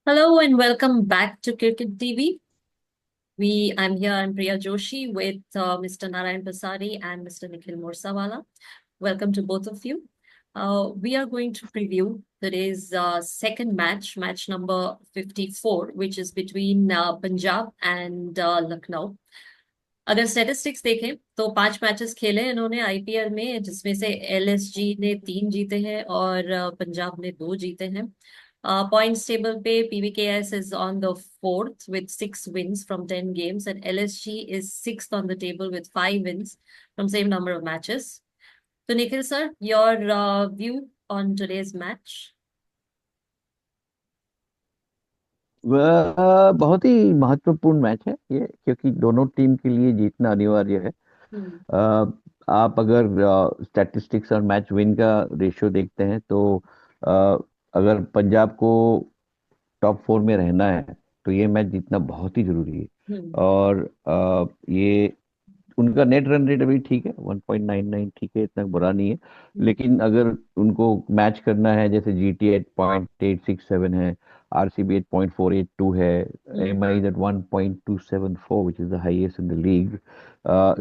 Hello and welcome back to Cricket TV. I'm here, I'm Priya Joshi with Mr. Narayan Pasari and Mr. Nikhil Morsawala. Welcome to both of you. We are going to preview today's second match, match number 54, which is between Punjab and Lucknow. अगर statistics देखें तो 5 matches खेले इन्होंने IPL में, जिसमें से LSG ने 3 जीते हैं और पंजाब ने 2 जीते हैं। पॉइंट्स टेबल पे PBKS is on the fourth with 6 wins from 10 games and LSG is sixth on the table with 5 wins from same number of matches. तो Nikhil sir, your view on today's match. वह बहुत ही महत्वपूर्ण match है ये, क्योंकि दोनों team के लिए जीतना अनिवार्य है। हम्म। अ, आप अगर स्टैटिस्टिक्स और मैच विन का रेशियो देखते हैं तो अ, अगर पंजाब को टॉप 4 में रहना है तो ये मैच जीतना बहुत ही जरूरी है। हम्म। और ये उनका नेट रन रेट अभी ठीक है, 1.99 ठीक है, इतना बुरा नहीं है। लेकिन अगर उनको मैच करना है, जैसे जीटी 8.867 है, आरसीबी 8.482 है, hmm. MI is at 1.274 which is the highest in the league.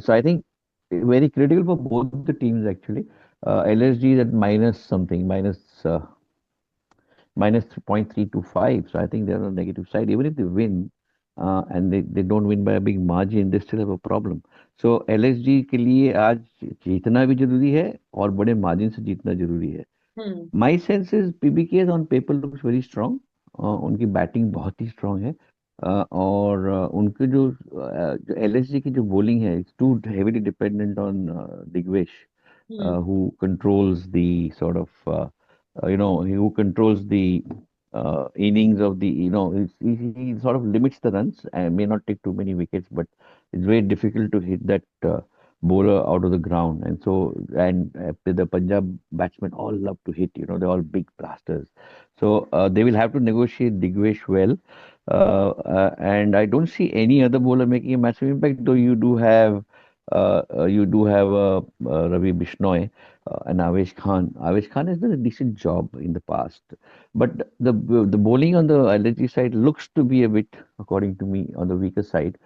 So I think very critical for both the teams actually. LSG is at minus something, minus 0.325. So I think they're on the negative side. Even if they win, and they don't win by a big margin, they still have a problem. So LSG के लिए आज जीतना भी जरूरी है और बड़े margin से जीतना जरूरी है। Hmm. My sense is PBKS on paper looks very strong. उनकी बैटिंग बहुत ही स्ट्रांग है। और उनके जो एलएसजी की जो बॉलिंग है, it's too heavily dependent on Digvesh, hmm. who controls the sort of who controls the innings of the, he sort of limits the runs and may not take too many wickets, but it's very difficult to hit that bowler out of the ground. And so, and the Punjab batsmen all love to hit, they're all big blasters. So they will have to negotiate Digwesh well. And I don't see any other bowler making a massive impact, though you do have Ravi Bishnoi and Avesh Khan. Avesh Khan has done a decent job in the past, but the bowling on the LSG side looks to be a bit, according to me, on the weaker side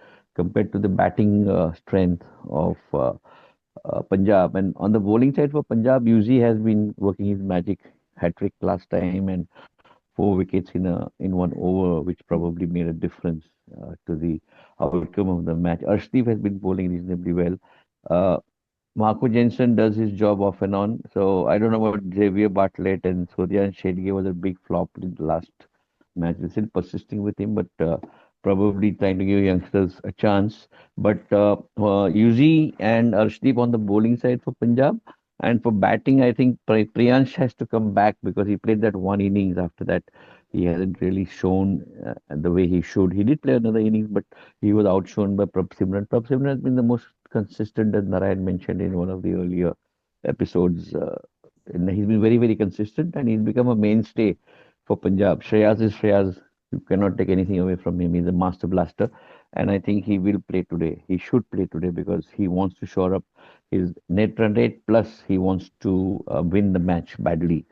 compared to the batting strength of Punjab. And on the bowling side for Punjab, UZ has been working his magic, hat trick last time and 4 wickets in 1 over, which probably made a difference to the outcome of the match. Arshdeep has been bowling reasonably well. Uh, Marco Jensen does his job off and on. So I don't know about Xavier Bartlett, and Surya Shedge was a big flop in the last match. They're still persisting with him, but probably trying to give youngsters a chance. But Yuzi and Arshdeep on the bowling side for Punjab. And for batting, I think Priyansh has to come back because he played that one innings. After that, he hasn't really shown the way he should. He did play another innings, but he was outshone by Prabh Simran. Prabh Simran has been the most consistent, as Narayan mentioned in one of the earlier episodes. And he's been very, very consistent, and he's become a mainstay for Punjab. Shreyas is Shreyas. You cannot take anything away from him. He's a master blaster, and I think he will play today. He should play today because he wants to shore up his net run rate. Plus, he wants to win the match badly.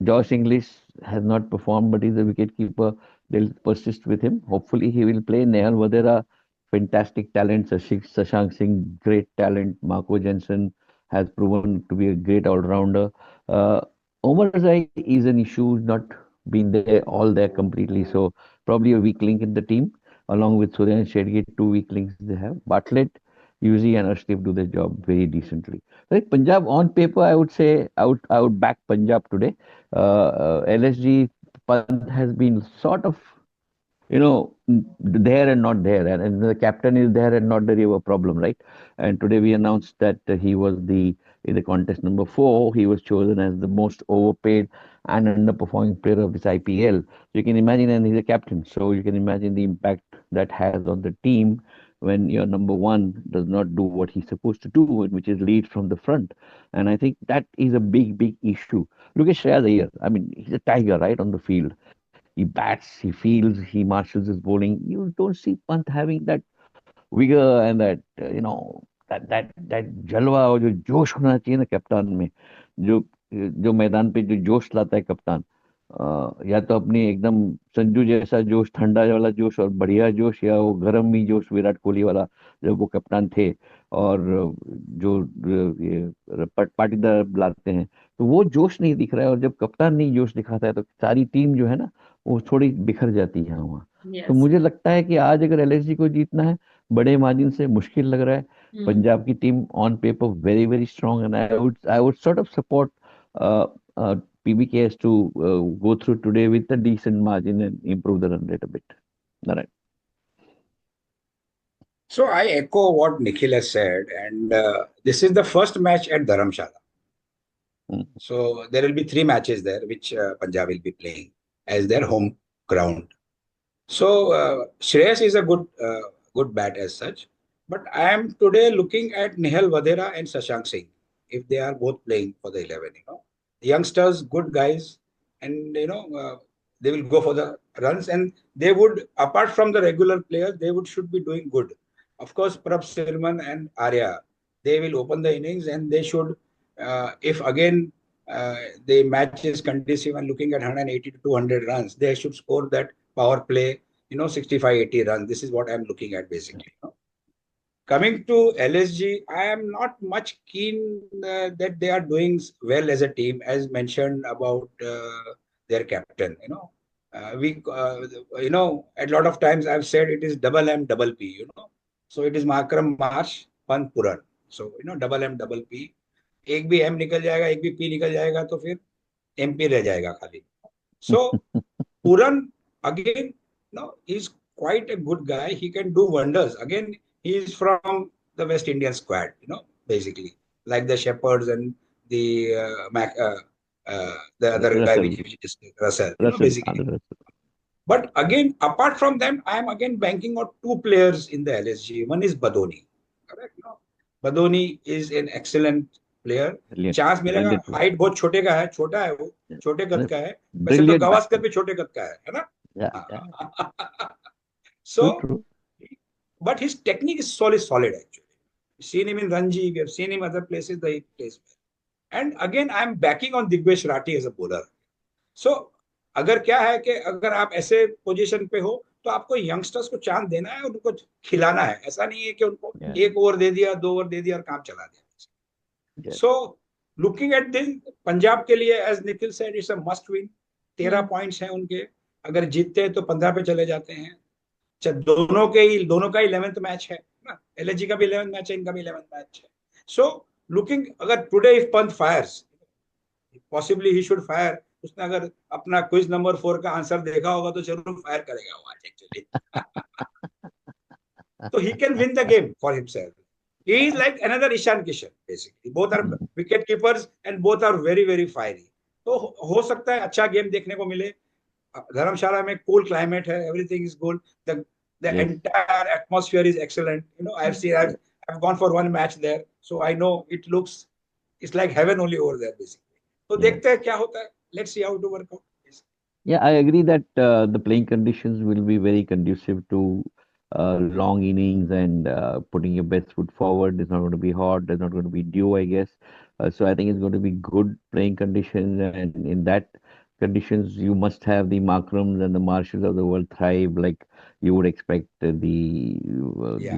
Josh English has not performed, but he's a wicket keeper. They'll persist with him. Hopefully, he will play. Nehal Vadera, fantastic talent. Sashank Singh, great talent. Marco Jensen has proven to be a great all-rounder. Uh, Omar Zai is an issue, not been there all there completely. So probably a weak link in the team, along with Surya and Shedgate, 2 weak links they have. Bartlett, Yuzi and Arshdeep do their job very decently. Like Punjab on paper, I would say I would back Punjab today. LSG Pant has been sort of, there and not there, and the captain is there and not there. You have a problem, right? And today we announced that he was the in the contest number 4. He was chosen as the most overpaid and underperforming player of this IPL. You can imagine, and he's a captain, so you can imagine the impact that has on the team when your number one does not do what he's supposed to do, which is lead from the front. And I think that is a big, big issue. Look at Shreyas Iyer. I mean, he's a tiger, right, on the field. He bats, he fields, he marshals his bowling. You don't see Pant having that vigor and that that जलवा और जो जोश होना चाहिए ना कप्तान में, जो जो मैदान पे जो जोश लाता है कप्तान, या तो अपनी एकदम संजू जैसा जोश, ठंडा वाला जोश और बढ़िया जोश, या वो गर्म ही जोश विराट कोहली वाला जब वो कप्तान थे। और जो ये पाटीदार बुलाते हैं, तो वो जोश नहीं दिख रहा है। और जब कप्तान नहीं जोश दिखाता है तो सारी टीम जो है ना, वो थोड़ी बिखर जाती है वहाँ। तो Yes. मुझे लगता है कि आज अगर एलएसजी को जीतना है बड़े मार्जिन से, मुश्किल लग रहा है। Hmm. पंजाब की team on paper very very strong, and I would sort of support PBK has to go through today with a decent margin and improve the run rate a bit. All right. So I echo what Nikhil has said, and this is the first match at Dharamshala. Mm. So there will be three matches there, which Punjab will be playing as their home ground. So Shreyas is a good bat as such, but I am today looking at Nihal Vadera and Shashank Singh, if they are both playing for the 11. Youngsters, good guys, and they will go for the runs, and they would, apart from the regular players, they would should be doing good. Of course, Prab Sirman and Arya, they will open the innings, and they should, if again the match is conducive and looking at 180 to 200 runs, they should score that power play, 65, 80 runs. This is what I'm looking at basically. Coming to LSG, I am not much keen that they are doing well as a team, as mentioned about their captain. A lot of times I've said it is double M, double P. So it is Makram Marsh, Pant Puran. So double M, double P. एक भी M निकल जाएगा, एक भी P निकल जाएगा, तो फिर MP रह जाएगा खाली. So Puran again, he's quite a good guy. He can do wonders. Again, he is from the West Indian squad, basically like the Shepherds and the the other guy Russell, which is Russell, Russell, basically. Russell. But again, apart from them, I am again banking on two players in the LSG. One is Badoni. Correct? Badoni is an excellent player. Brilliant, chance मिलेगा. brilliant player. Height बहुत छोटे का है, छोटा है वो, Yeah. छोटे कद का है. वैसे तो Brilliant गावस्कर batsman. भी छोटे कद का है ना? Yeah, yeah. हाँ. True, So, true. but his technique is solid actually. We've seen him in Ranji, we have seen him other places that he plays well. And again, I'm backing on Digvesh Rathi as a bowler. So, अगर क्या है कि अगर आप ऐसे position पे हो तो आपको यंगस्टर्स को चांस देना है, उनको खिलाना है. ऐसा नहीं है कि उनको Yeah. एक ओवर दे दिया, 2 ओवर दे दिया और काम चला दिया. Yes. So, looking at this, Punjab के लिए, as Nikhil said, it's a must win. 13 points हैं उनके. अगर जीतते हैं तो 15 पे चले जाते हैं. दोनों का 11th मैच है ना. एलएसजी का भी 11th मैच है, इनका भी 11th मैच है. सो लुकिंग, अगर today if Pant fires, possibly he should fire. उसने अगर अपना क्विज नंबर 4 का आंसर देखा होगा तो जरूर फायर करेगा वो आज actually. So he can win the game for himself. He is like another Ishan Kishan basically. Both are wicket keepers and both are very very fiery. तो हो सकता है अच्छा गेम देखने को मिले. धर्मशाला में cool climate है, everything is good. The Yes. entire atmosphere is excellent. I've gone for one match there, so I know it's like heaven only over there basically. तो Yeah. देखते हैं क्या होता है. Let's see how to work out. Yeah, I agree that the playing conditions will be very conducive to long innings and putting your best foot forward. It's not going to be hot. There's not going to be dew, I guess. So I think it's going to be good playing conditions, and in that conditions, you must have the Markrams and the Marshalls of the world thrive, like you would expect the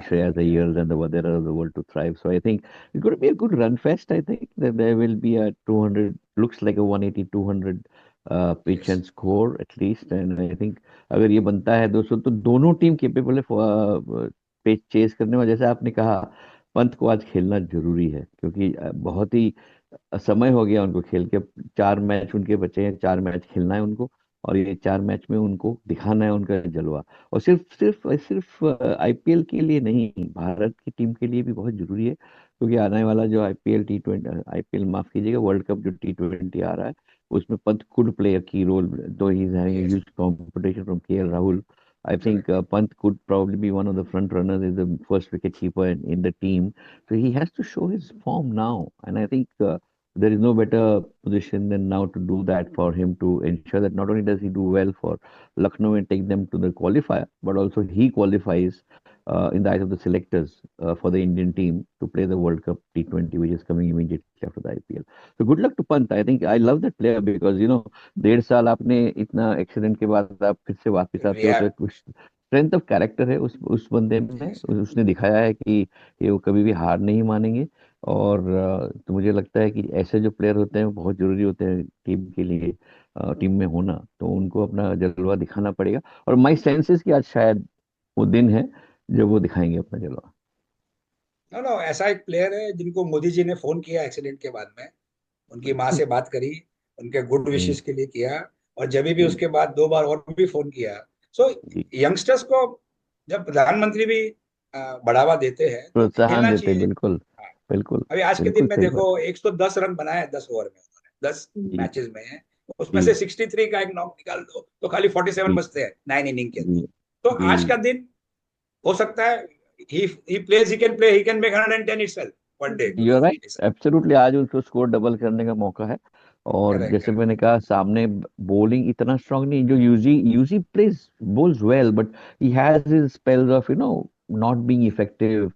Shreyas Iyers and the Vadera of the world to thrive. So I think it's going to be a good run fest. I think that there will be a 200, looks like a 180, 200 pitch and score at least. And I think अगर ये बनता है दोस्तों, तो दोनों team capable है पेच chess करने में. जैसे आपने कहा, पंत को आज खेलना जरूरी है, क्योंकि बहुत ही समय हो गया उनको खेल के. 4 मैच उनके बचे हैं, 4 मैच खेलना है उनको, और ये 4 मैच में उनको दिखाना है उनका जलवा. और सिर्फ सिर्फ सिर्फ आईपीएल के लिए नहीं, भारत की टीम के लिए भी बहुत जरूरी है, क्योंकि आने वाला जो आईपीएल माफ कीजिएगा, वर्ल्ड कप जो T20 आ रहा है, उसमें Pant could play a key role, though he's having a huge competition from KL Rahul. I think Pant could probably be one of the front runners, is the first wicket keeper in the team. So he has to show his form now. And I think there is no better position than now to do that, for him to ensure that not only does he do well for Lucknow and take them to the qualifier, but also he qualifies in the eyes of the selectors for the Indian team to play the World Cup T20, which is coming immediately after the IPL. So good luck to Pant. I think I love that player because 1.5 साल आपने इतना accident के बाद आप फिर से वापस We आते हो, तो have, एक स्ट्रेंथ ऑफ कैरेक्टर है उस बंदे में। yes, उसने दिखाया है कि ये वो कभी भी हार नहीं मानेंगे। और तो मुझे लगता है कि ऐसे जो प्लेयर होते हैं वो बहुत जरूरी होते हैं टीम के लिए, टीम में होना। तो उनको अपना जलवा दिखाना पड़ेगा, और माई सेंसेस कि आज शायद वो दिन है जब वो दिखाएंगे अपना जलवा। नो नो, ऐसा एक प्लेयर है जिनको मोदी जी ने फोन किया एक्सीडेंट के बाद में, उनकी माँ से बात करी, उनके गुड जी विशेस के लिए किया, और जब भी जी उसके बाद 2 बार और भी फोन किया। सो जी। यंगस्टर्स को जब प्रधानमंत्री भी बढ़ावा देते हैं तो प्रोत्साहन खेलना देते, चाहिए। बिल्कुल हाँ, बिल्कुल। अभी आज के बिल्कुल दिन में सही बात। देखो 110 रन बनाए 10 ओवर में उन्होंने, 10 जी मैचेस में है। उसमें से जी 63 का एक नॉक निकाल दो तो खाली 47 जी बचते हैं 9 इनिंग के जी अंदर। तो जी। आज का दिन हो सकता है, he plays, he can play, he can make 110 itself one day you are if right, he decides. Absolutely. आज उनको स्कोर डबल करने का मौका है। और Correct, जैसे correct. मैंने कहा, सामने बॉलिंग इतना स्ट्रांग नहीं, जो Yuzi Yuzi plays bowls well, but he has his spells of not being effective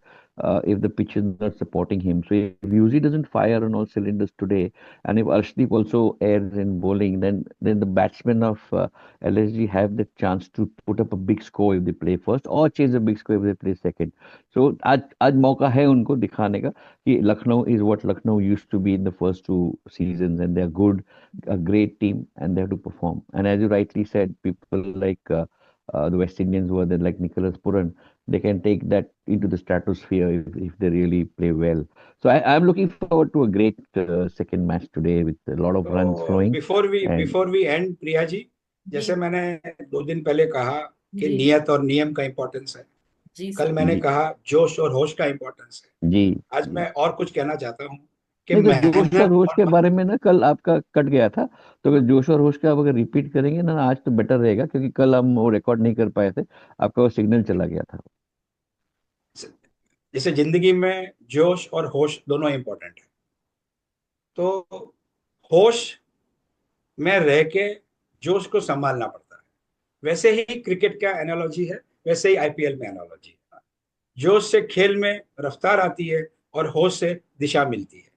if the pitch is not supporting him. So if Yuzi doesn't fire on all cylinders today, and if Arshdeep also errs in bowling, then the batsmen of LSG have the chance to put up a big score if they play first, or chase a big score if they play second. So आज आज मौका है उनको दिखाने का कि Lucknow is what Lucknow used to be in the first 2 seasons, and they're good, a great team, and they have to perform. And as you rightly said, people like the West Indians who are there, like Nicholas Puran, they can take that into the stratosphere if they really play well. So I'm looking forward to a great second match today with a lot of runs तो flowing. And before we end Priya ji, जैसे जी मैंने 2 दिन पहले कहा कि जी नियत और नियम का इम्पोर्टेंस है, जी कल सर। मैंने जी कहा जोश और होश का इम्पोर्टेंस है। जी आज जी। मैं और कुछ कहना चाहता हूँ कि नहीं तो जोश और मेहनत होश के और बारे में ना, कल आपका कट गया था। तो अगर जोश और होश का आप अगर रिपीट करेंगे ना आज, तो बेटर रहेगा, क्योंकि कल हम वो रिकॉर्ड नहीं कर पाए थे, आपका वो सिग्नल चला गया था। जैसे जिंदगी में जोश और होश दोनों इम्पोर्टेंट है। तो होश में रह के जोश को संभालना पड़ता है। वैसे ही क्रिकेट का एनालॉजी है, वैसे ही आईपीएल में एनालॉजी है। जोश से खेल में रफ्तार आती है और होश से दिशा मिलती है।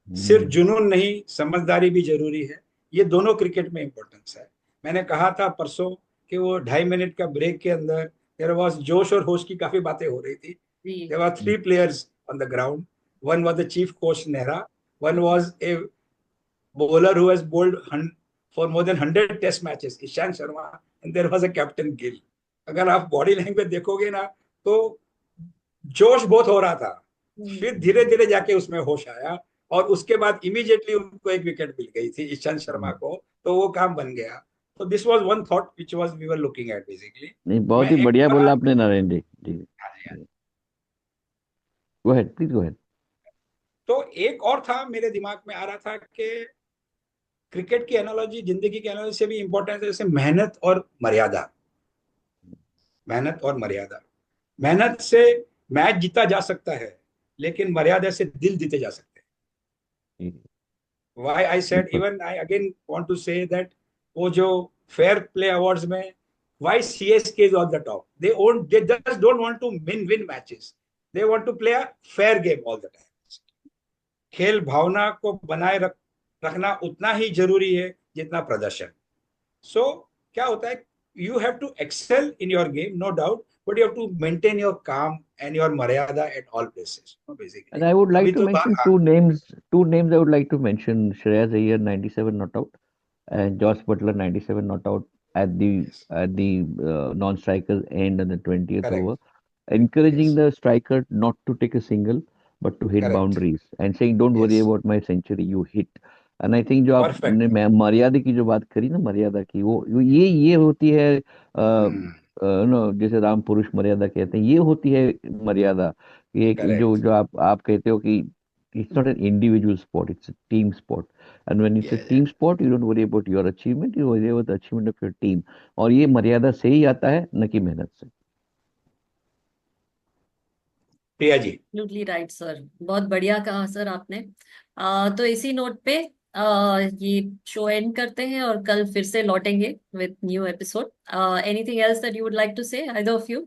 सिर्फ हम्म, जुनून नहीं, समझदारी भी जरूरी है। ये दोनों क्रिकेट में इंपॉर्टेंस है। मैंने कहा था परसों कि वो 2.5 मिनट का ब्रेक के अंदर देयर वाज जोश और होश की काफी बातें हो रही थी। जी there were 3 players on the ground. One was the chief coach Nehra, one was a bowler who has bowled for more than 100 test matches, Ishant Sharma, and there was a captain Gill. अगर आप बॉडी लैंग्वेज देखोगे ना, तो जोश बहुत हो रहा था, फिर हम्म, धीरे धीरे जाके उसमें होश आया, और उसके बाद इमीडिएटली उनको एक विकेट मिल गई थी ईशांत शर्मा को, तो वो काम बन गया। तो this was one thought which was we were looking at basically. नहीं, बहुत मैं ही एक बढ़िया और बोला आज, आपने नारायण जी। जी हाँ जी, हाँ जी। Go ahead, please go ahead. तो एक और था मेरे दिमाग में आ रहा था कि क्रिकेट की एनालॉजी जिंदगी की एनालॉजी से भी इंपॉर्टेंट है, जैसे मेहनत और मर्यादा। मेहनत और मर्यादा, मेहनत से मैच जीता जा सकता है, लेकिन मर्यादा से दिल जीते जा सकते हैं। Why I said, बिल्कुल। even I again want to say that वो जो फेयर प्ले अवार्ड्स में, why CSK is on the top? They just don't want to win matches. They want to play a fair game all the time. खेल भावना को बनाए रखना उतना ही जरूरी है जितना प्रदर्शन। सो क्या होता है, you have to excel in your game, no doubt, but you have to maintain your काम एंड योर मर्यादा at all places And basically. I would like अभी to तो mention two names. Two names I would like to mention: Shreyas Iyer, 97 not out, and Josh Butler, 97 not out at the yes, non-strikers end on the 20th correct, over, encouraging yes, the striker not to take a single but to hit correct, boundaries and saying, "Don't worry yes, about my century, you hit." And I think जो आपने perfect. मर्यादा की जो बात करी ना, मर्यादा की, वो ये होती है, जैसे राम पुरुष मर्यादा कहते हैं, ये होती है मर्यादा। ये जो करेक्ट, जो आप कहते हो कि it's not an individual sport, it's a team sport. And when it's a या team sport, you don't worry about your achievement, you worry about the achievement of your team. और ये मर्यादा से ही आता है, न कि मेहनत से। Priya ji. Absolutely right sir, बहुत बढ़िया कहा सर आपने। तो इसी नोट पे ये शो एंड करते हैं और कल फिर से लौटेंगे with new episode. Anything else that you would like to say, either of you?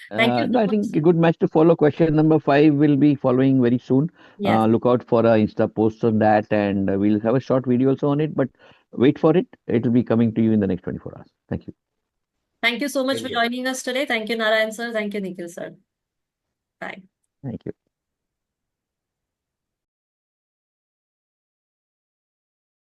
Thank you No, so I much. think a good match to follow. Question number 5 will be following very soon. Yes. Look out for a Insta post on that, and we'll have a short video also on it. But wait for it; it will be coming to you in the next 24 hours. Thank you. Thank you so much Thank for you. joining us today. Thank you, Narayan sir. Thank you, Nikhil sir. Bye. Thank you.